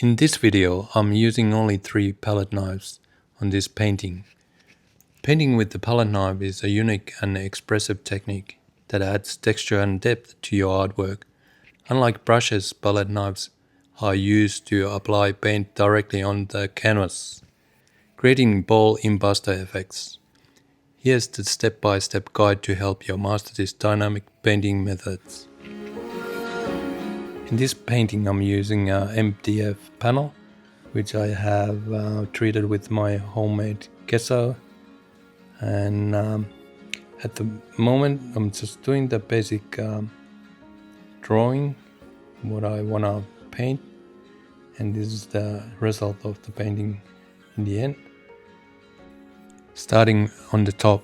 In this video, I'm using only 3 palette knives on this painting. Painting with the palette knife is a unique and expressive technique that adds texture and depth to your artwork. Unlike brushes, palette knives are used to apply paint directly on the canvas, creating bold impasto effects. Here's the step-by-step guide to help you master these dynamic painting methods. In this painting I'm using an MDF panel, which I have treated with my homemade gesso, and at the moment I'm just doing the basic drawing, what I want to paint, and this is the result of the painting in the end. Starting on the top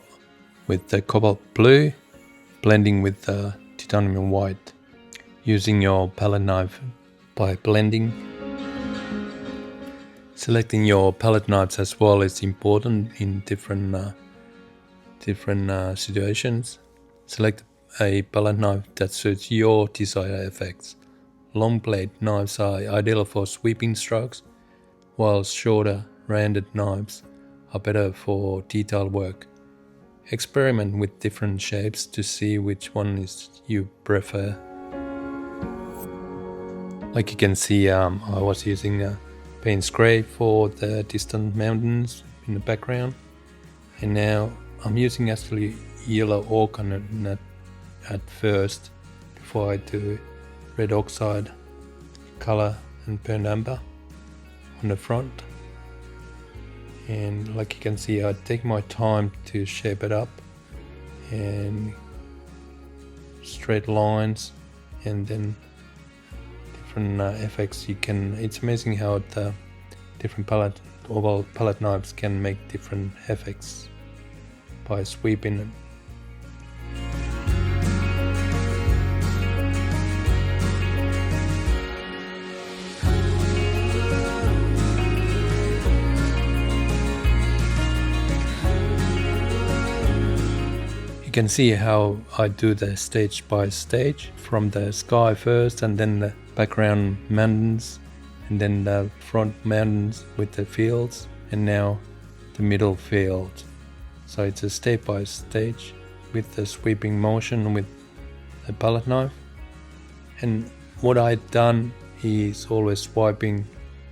with the cobalt blue, blending with the titanium white, using your palette knife by blending. Selecting your palette knives as well is important in different situations. Select a palette knife that suits your desired effects. Long blade knives are ideal for sweeping strokes, while shorter rounded knives are better for detail work. Experiment with different shapes to see which one you prefer. Like you can see, I was using Payne's Grey for the distant mountains in the background, and now I'm using actually yellow ochre at first before I do red oxide color and burnt amber on the front. And like you can see, I take my time to shape it up and straight lines, and then different effects you can. It's amazing how the different palette knives can make different effects by sweeping them. You can see how I do the stage by stage, from the sky first, and then the background mountains, and then the front mountains with the fields, and now the middle field. So it's a step by stage with the sweeping motion with the palette knife. And what I've done is always wiping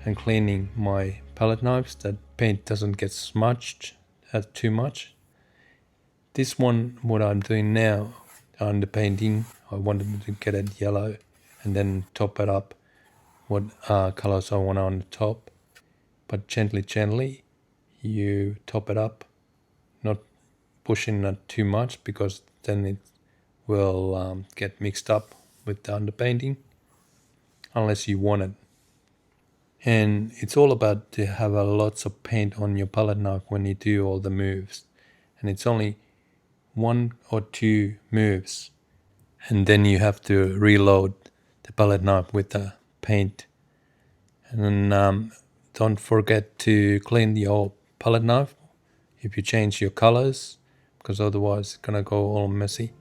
and cleaning my palette knives, that paint doesn't get smudged too much. This one, what I'm doing now on the painting, I wanted to get it yellow and then top it up what colors I want on the top, but gently you top it up, not pushing it too much, because then it will get mixed up with the underpainting unless you want it. And it's all about to have lots of paint on your palette knife when you do all the moves, and it's only 1 or 2 moves, and then you have to reload the palette knife with the paint. And then don't forget to clean your palette knife if you change your colors, because otherwise it's gonna go all messy.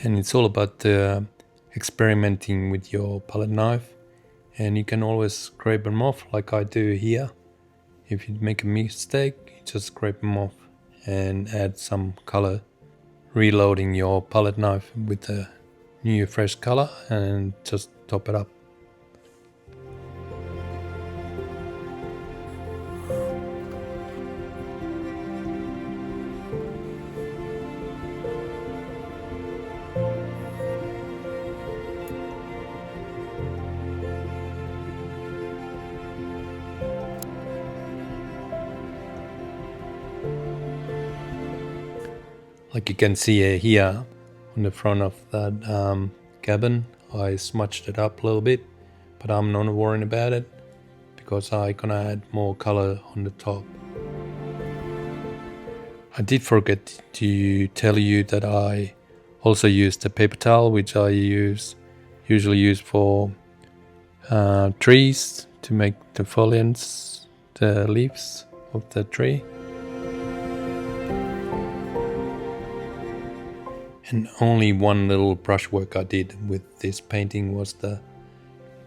And it's all about experimenting with your palette knife, and you can always scrape them off like I do here. If you make a mistake, you just scrape them off and add some color, reloading your palette knife with a new fresh color and just top it up. Like you can see here on the front of that cabin, I smudged it up a little bit, but I'm not worrying about it because I'm gonna add more color on the top. I did forget to tell you that I also use the paper towel, which I usually use for trees to make the foliage the leaves of the tree. And only one little brushwork I did with this painting was the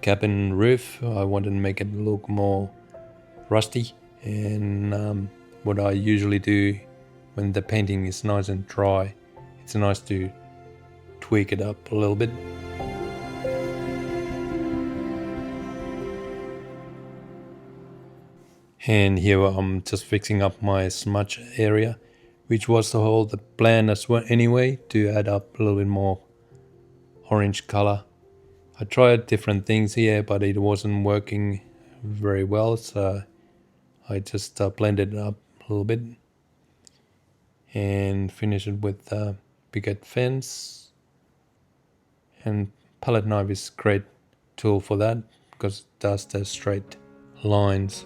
cabin roof. I wanted to make it look more rusty, and what I usually do when the painting is nice and dry, it's nice to tweak it up a little bit. And here I'm just fixing up my smudge area, which was the whole the plan as well anyway, to add up a little bit more orange color. I tried different things here, but it wasn't working very well, so I just blended it up a little bit and finish it with picket fence. And palette knife is a great tool for that because it does the straight lines.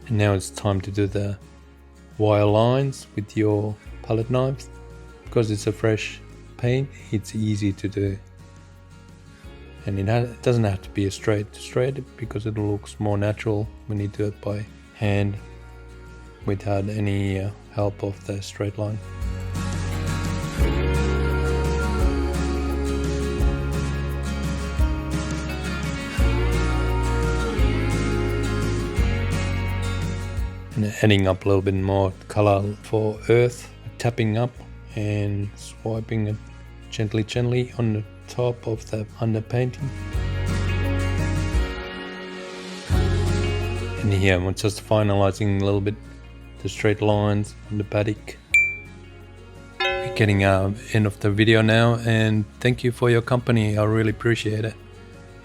And now it's time to do the wire lines with your palette knives. Because it's a fresh paint, it's easy to do. And it doesn't have to be a straight because it looks more natural when you do it by hand without any help of the straight line. And adding up a little bit more color for earth, tapping up and swiping it gently on the top of the underpainting. And here I'm just finalizing a little bit the straight lines on the paddock. We're getting end of the video now, and thank you for your company. I really appreciate it.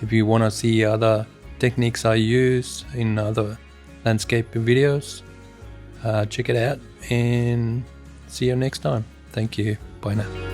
If you want to see other techniques I use in other landscape videos, check it out, and see you next time. Thank you. Bye now.